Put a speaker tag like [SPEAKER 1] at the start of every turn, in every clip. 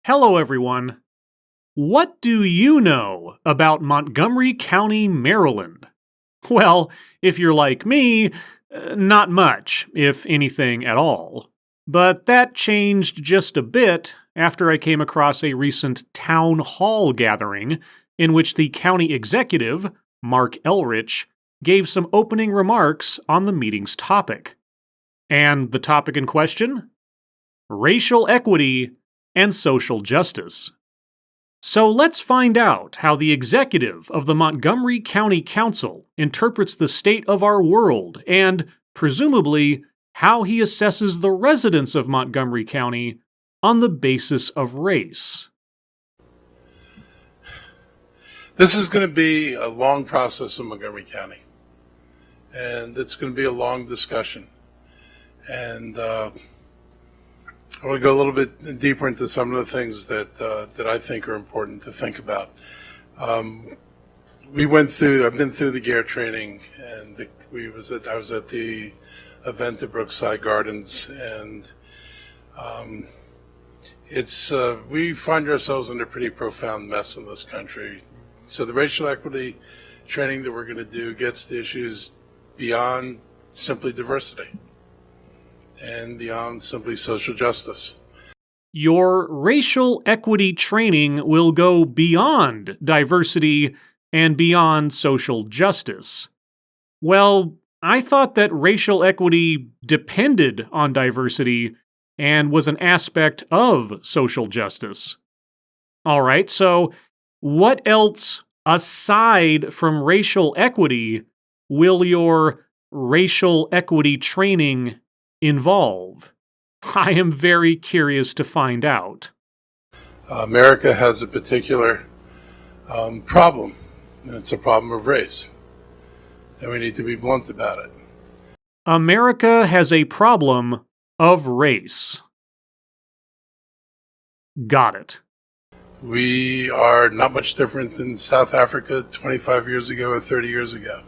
[SPEAKER 1] Hello, everyone. What do you know about Montgomery County, Maryland? Well, if you're like me, not much, if anything at all. But that changed just a bit after I came across a recent town hall gathering in which the county executive, Mark Elrich, gave some opening remarks on the meeting's topic. And the topic in question? Racial equity and social justice. So let's find out how the executive of the Montgomery County Council interprets the state of our world and, presumably, how he assesses the residents of Montgomery County on the basis of race.
[SPEAKER 2] This is going to be a long process in Montgomery County, and it's going to be a long discussion. And I want to go a little bit deeper into some of the things that I think are important to think about. I've been through the GARE training, and I was at the event at Brookside Gardens, and we find ourselves in a pretty profound mess in this country. So the racial equity training that we're going to do gets the issues beyond simply diversity and beyond simply social justice.
[SPEAKER 1] Your racial equity training will go beyond diversity and beyond social justice. Well, I thought that racial equity depended on diversity and was an aspect of social justice. All right, so what else aside from racial equity will your racial equity training involve? I am very curious to find out.
[SPEAKER 2] America has a particular problem, and it's a problem of race, and we need to be blunt about it.
[SPEAKER 1] America has a problem of race. Got it.
[SPEAKER 2] We are not much different than South Africa 25 years ago or 30 years ago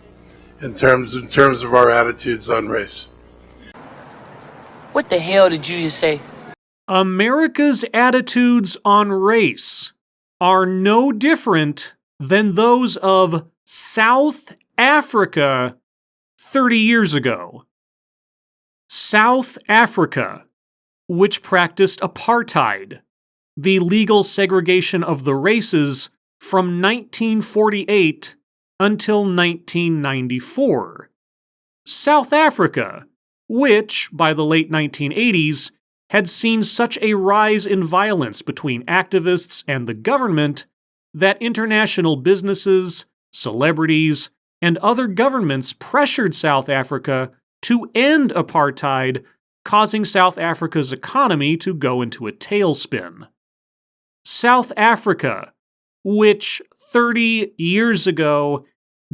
[SPEAKER 2] in terms of our attitudes on race.
[SPEAKER 3] What the hell did you just say?
[SPEAKER 1] America's attitudes on race are no different than those of South Africa 30 years ago. South Africa, which practiced apartheid, the legal segregation of the races from 1948 until 1994. South Africa, which, by the late 1980s, had seen such a rise in violence between activists and the government that international businesses, celebrities, and other governments pressured South Africa to end apartheid, causing South Africa's economy to go into a tailspin. South Africa, which 30 years ago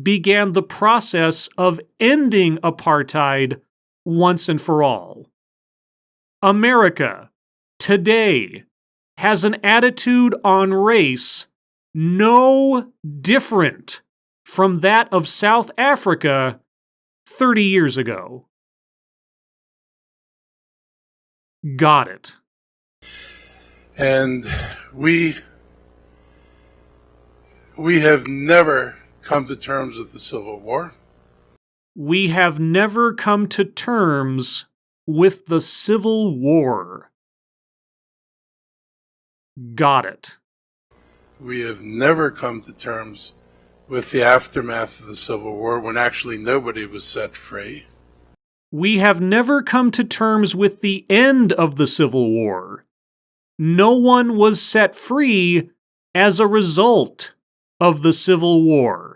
[SPEAKER 1] began the process of ending apartheid once and for all. America, today, has an attitude on race no different from that of South Africa 30 years ago. Got it.
[SPEAKER 2] And we have never come to terms with the Civil War.
[SPEAKER 1] We have never come to terms with the Civil War. Got it.
[SPEAKER 2] We have never come to terms with the aftermath of the Civil War when actually nobody was set free.
[SPEAKER 1] We have never come to terms with the end of the Civil War. No one was set free as a result of the Civil War.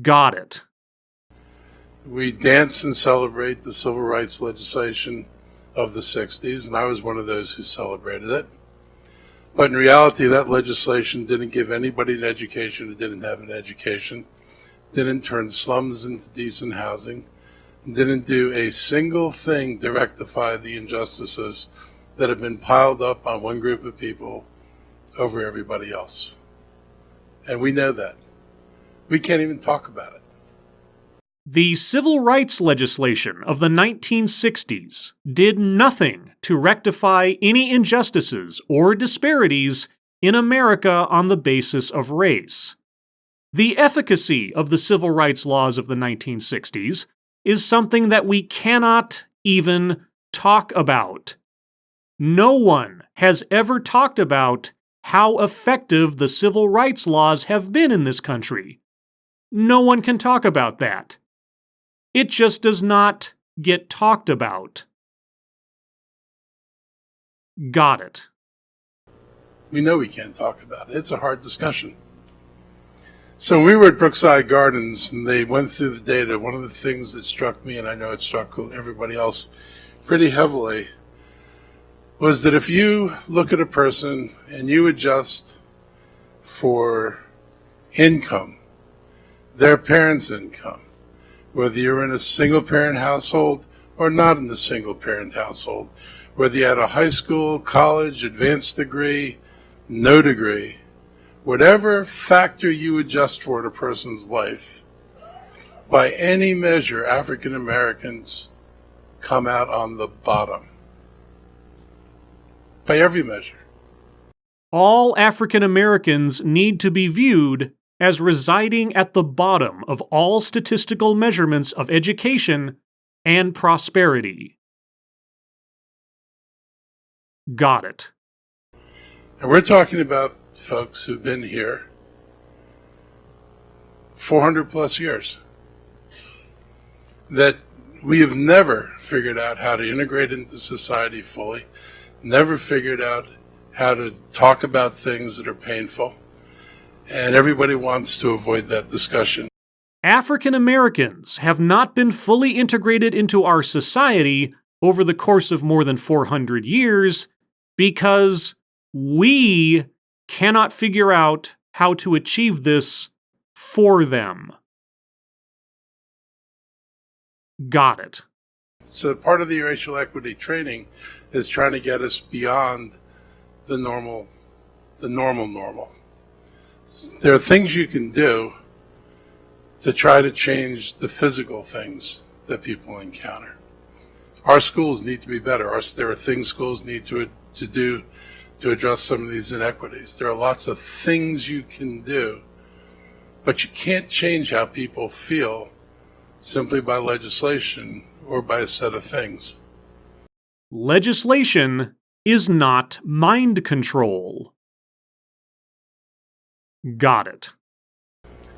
[SPEAKER 1] Got it.
[SPEAKER 2] We dance and celebrate the civil rights legislation of the 60s, and I was one of those who celebrated it. But in reality, that legislation didn't give anybody an education who didn't have an education, didn't turn slums into decent housing, didn't do a single thing to rectify the injustices that have been piled up on one group of people over everybody else. And we know that. We can't even talk about it.
[SPEAKER 1] The civil rights legislation of the 1960s did nothing to rectify any injustices or disparities in America on the basis of race. The efficacy of the civil rights laws of the 1960s is something that we cannot even talk about. No one has ever talked about how effective the civil rights laws have been in this country. No one can talk about that. It just does not get talked about. Got it.
[SPEAKER 2] We know we can't talk about it. It's a hard discussion. So when we were at Brookside Gardens and they went through the data, one of the things that struck me, and I know it struck everybody else pretty heavily, was that if you look at a person and you adjust for income, their parents' income, whether you're in a single-parent household or not in a single-parent household, whether you had a high school, college, advanced degree, no degree, whatever factor you adjust for in a person's life, by any measure, African Americans come out on the bottom. By every measure.
[SPEAKER 1] All African Americans need to be viewed as residing at the bottom of all statistical measurements of education and prosperity. Got it.
[SPEAKER 2] And we're talking about folks who've been here 400 plus years, that we have never figured out how to integrate into society fully, never figured out how to talk about things that are painful, and everybody wants to avoid that discussion.
[SPEAKER 1] African Americans have not been fully integrated into our society over the course of more than 400 years because we cannot figure out how to achieve this for them. Got it.
[SPEAKER 2] So part of the racial equity training is trying to get us beyond the normal. There are things you can do to try to change the physical things that people encounter. Our schools need to be better. There are things schools need to do to address some of these inequities. There are lots of things you can do, but you can't change how people feel simply by legislation or by a set of things.
[SPEAKER 1] Legislation is not mind control. Got it.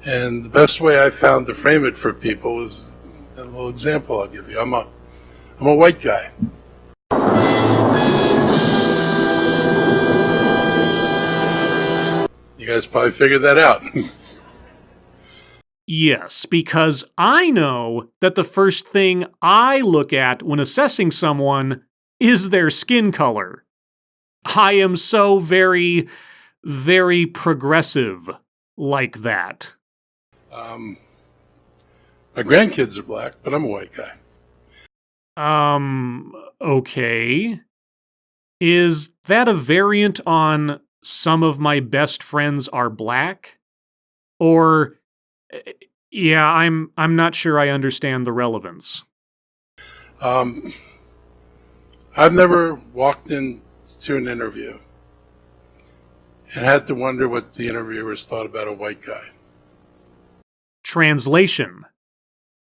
[SPEAKER 2] And the best way I found to frame it for people is a little example I'll give you. I'm a white guy. You guys probably figured that out.
[SPEAKER 1] Yes, because I know that the first thing I look at when assessing someone is their skin color. I am so very, very progressive like that.
[SPEAKER 2] My grandkids are black, but I'm a white guy.
[SPEAKER 1] Okay. Is that a variant on some of my best friends are black? Or, yeah, I'm not sure I understand the relevance.
[SPEAKER 2] I've never walked into an interview and had to wonder what the interviewers thought about a white guy.
[SPEAKER 1] Translation.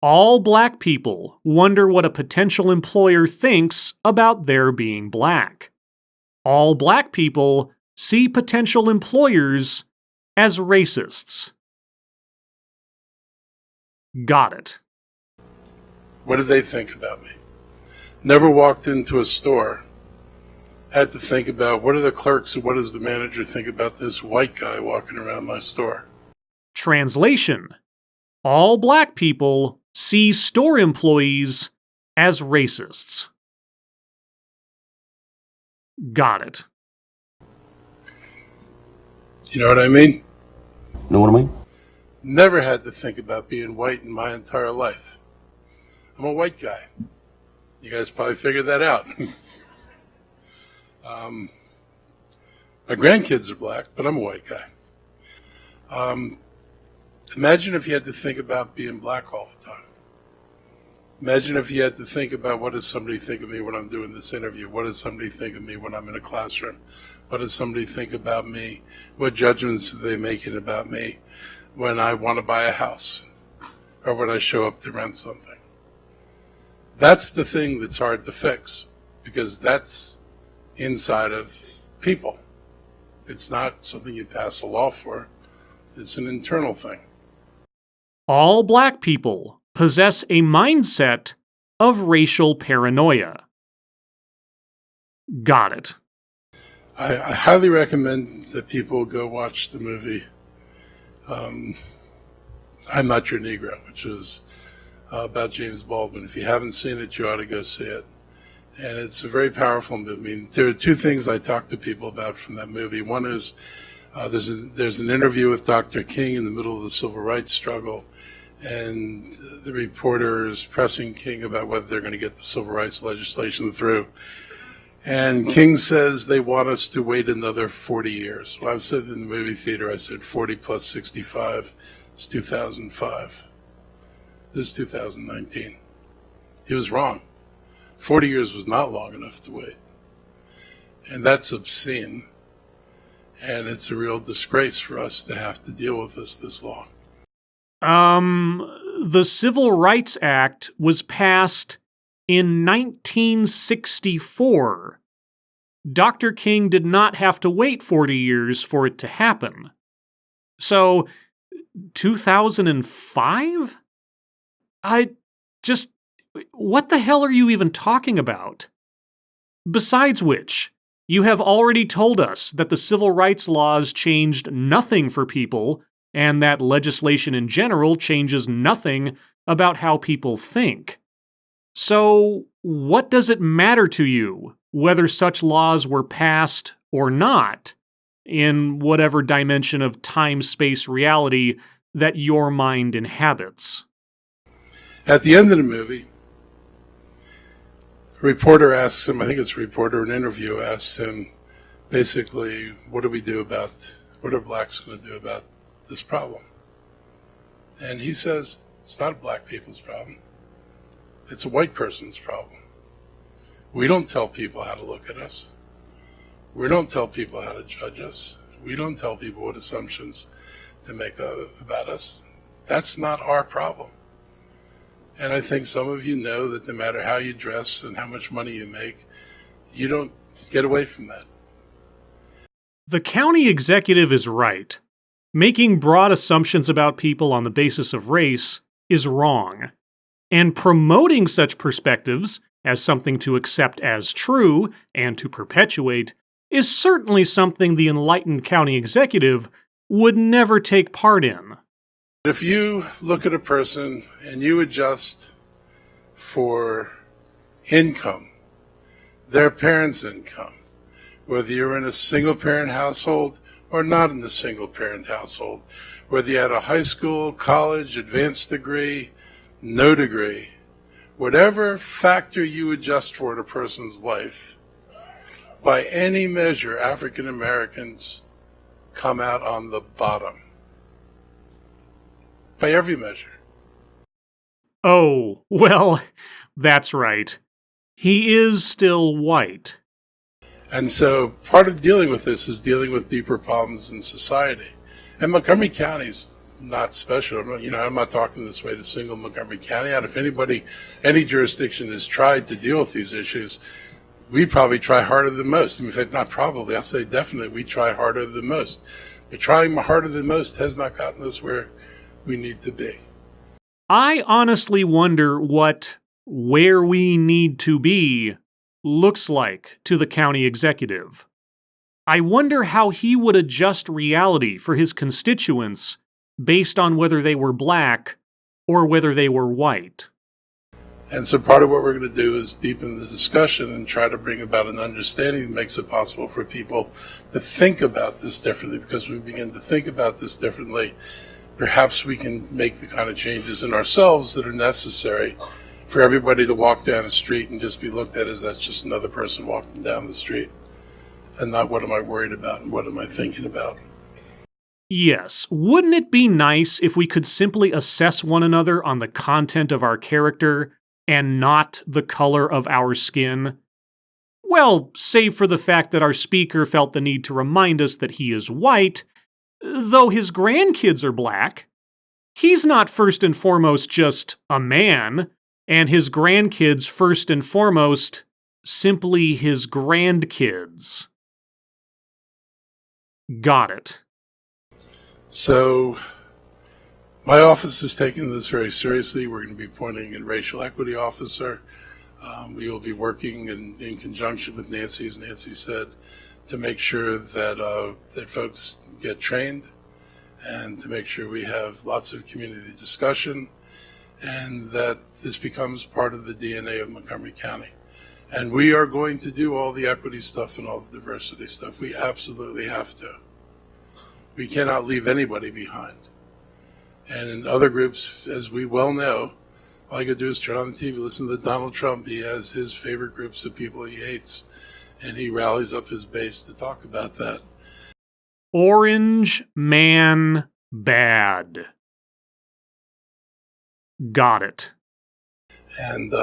[SPEAKER 1] All black people wonder what a potential employer thinks about their being black. All black people see potential employers as racists. Got it.
[SPEAKER 2] What did they think about me? Never walked into a store. Had to think about what do the clerks and what does the manager think about this white guy walking around my store?
[SPEAKER 1] Translation. All black people see store employees as racists. Got it.
[SPEAKER 2] You know what I mean?
[SPEAKER 4] Know what I mean?
[SPEAKER 2] Never had to think about being white in my entire life. I'm a white guy. You guys probably figured that out. My grandkids are black, but I'm a white guy. Imagine if you had to think about being black all the time. Imagine if you had to think about, what does somebody think of me when I'm doing this interview? What does somebody think of me when I'm in a classroom? What does somebody think about me? What judgments are they making about me when I want to buy a house or when I show up to rent something? That's the thing that's hard to fix, because that's inside of people. It's not something you pass a law for. It's an internal thing.
[SPEAKER 1] All black people possess a mindset of racial paranoia. Got it.
[SPEAKER 2] I highly recommend that people go watch the movie I'm Not Your Negro, which is about James Baldwin. If you haven't seen it, you ought to go see it. And it's a very powerful movie. I mean, there are two things I talk to people about from that movie. One is there's an interview with Dr. King in the middle of the civil rights struggle, and the reporter is pressing King about whether they're going to get the civil rights legislation through. And King says they want us to wait another 40 years. Well, I've said in the movie theater, I said 40 plus 65 is 2005. This is 2019. He was wrong. 40 years was not long enough to wait. And that's obscene. And it's a real disgrace for us to have to deal with this long.
[SPEAKER 1] The Civil Rights Act was passed in 1964. Dr. King did not have to wait 40 years for it to happen. So, 2005? What the hell are you even talking about? Besides which, you have already told us that the civil rights laws changed nothing for people, and that legislation in general changes nothing about how people think. So, what does it matter to you whether such laws were passed or not, in whatever dimension of time-space reality that your mind inhabits?
[SPEAKER 2] At the end of the movie, a reporter asks him, I think it's a reporter, an interview asks him, basically, what are blacks going to do about this problem? And he says, it's not a black people's problem. It's a white person's problem. We don't tell people how to look at us. We don't tell people how to judge us. We don't tell people what assumptions to make about us. That's not our problem. And I think some of you know that no matter how you dress and how much money you make, you don't get away from that.
[SPEAKER 1] The county executive is right. Making broad assumptions about people on the basis of race is wrong. And promoting such perspectives as something to accept as true and to perpetuate is certainly something the enlightened county executive would never take part in.
[SPEAKER 2] If you look at a person and you adjust for income, their parents' income, whether you're in a single-parent household or not in a single-parent household, whether you had a high school, college, advanced degree, no degree, whatever factor you adjust for in a person's life, by any measure, African Americans come out on the bottom. By every measure.
[SPEAKER 1] Oh, well, that's right. He is still white.
[SPEAKER 2] And so part of dealing with this is dealing with deeper problems in society. And Montgomery County's not special. I'm not talking this way to single Montgomery County out. If any jurisdiction has tried to deal with these issues, we probably try harder than most. In fact, not probably, I'll say definitely we try harder than most. But trying harder than most has not gotten us where we need to be.
[SPEAKER 1] I honestly wonder what "where we need to be" looks like to the county executive. I wonder how he would adjust reality for his constituents based on whether they were black or whether they were white.
[SPEAKER 2] And so part of what we're going to do is deepen the discussion and try to bring about an understanding that makes it possible for people to think about this differently, because when we begin to think about this differently, perhaps we can make the kind of changes in ourselves that are necessary for everybody to walk down the street and just be looked at as that's just another person walking down the street, and not what am I worried about and what am I thinking about.
[SPEAKER 1] Yes, wouldn't it be nice if we could simply assess one another on the content of our character and not the color of our skin? Well, save for the fact that our speaker felt the need to remind us that he is white, though his grandkids are black. He's not first and foremost just a man, and his grandkids first and foremost simply his grandkids. Got it.
[SPEAKER 2] So, my office is taking this very seriously. We're going to be appointing a racial equity officer. We will be working in conjunction with Nancy, as Nancy said, to make sure that that folks get trained and to make sure we have lots of community discussion and that this becomes part of the DNA of Montgomery County. And we are going to do all the equity stuff and all the diversity stuff. We absolutely have to. We cannot leave anybody behind. And in other groups, as we well know, all you gotta do is turn on the TV, listen to Donald Trump. He has his favorite groups of people he hates, and he rallies up his base to talk about that.
[SPEAKER 1] Orange man bad. Got it.
[SPEAKER 2] And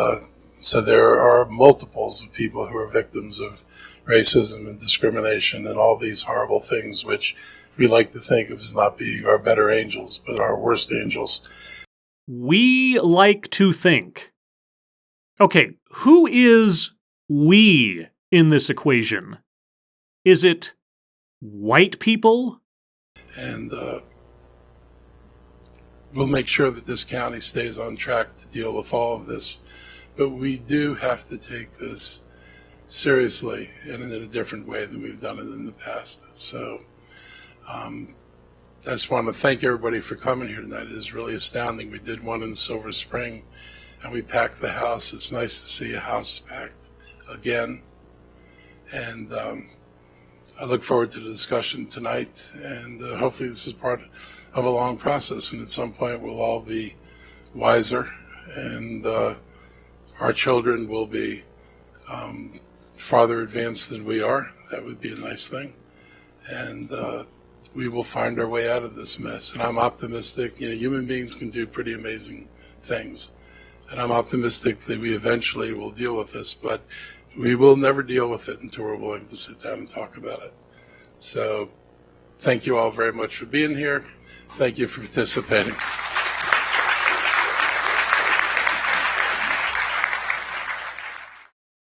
[SPEAKER 2] so there are multiples of people who are victims of racism and discrimination and all these horrible things, which we like to think of as not being our better angels, but our worst angels.
[SPEAKER 1] We like to think. Okay, who is we in this equation? Is it white people?
[SPEAKER 2] And we'll make sure that this county stays on track to deal with all of this. But we do have to take this seriously and in a different way than we've done it in the past. So I just want to thank everybody for coming here tonight. It is really astounding. We did one in Silver Spring and we packed the house. It's nice to see a house packed again. And I look forward to the discussion tonight. And hopefully this is part of a long process. And at some point we'll all be wiser and our children will be farther advanced than we are. That would be a nice thing. And we will find our way out of this mess. And I'm optimistic. You know, human beings can do pretty amazing things. And I'm optimistic that we eventually will deal with this, but we will never deal with it until we're willing to sit down and talk about it. So thank you all very much for being here. Thank you for participating.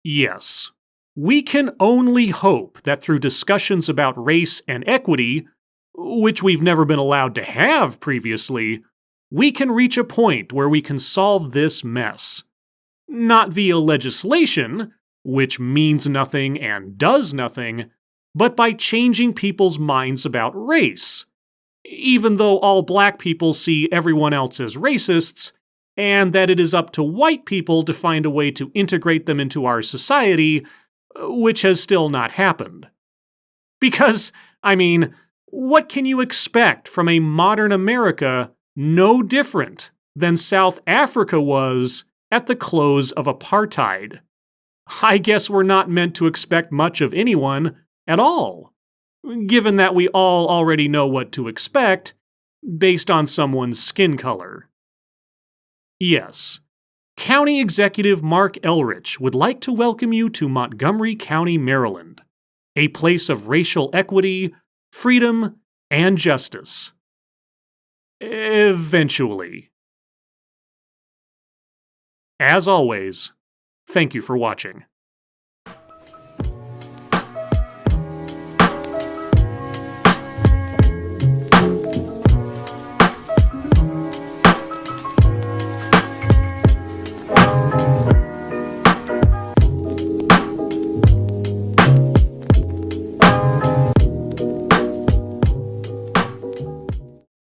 [SPEAKER 1] Yes. We can only hope that through discussions about race and equity, which we've never been allowed to have previously, we can reach a point where we can solve this mess. Not via legislation, which means nothing and does nothing, but by changing people's minds about race. Even though all black people see everyone else as racists, and that it is up to white people to find a way to integrate them into our society, which has still not happened. Because, I mean, what can you expect from a modern America no different than South Africa was at the close of apartheid? I guess we're not meant to expect much of anyone at all, given that we all already know what to expect based on someone's skin color. Yes, County Executive Mark Elrich would like to welcome you to Montgomery County, Maryland, a place of racial equity, freedom, and justice. Eventually. As always, thank you for watching.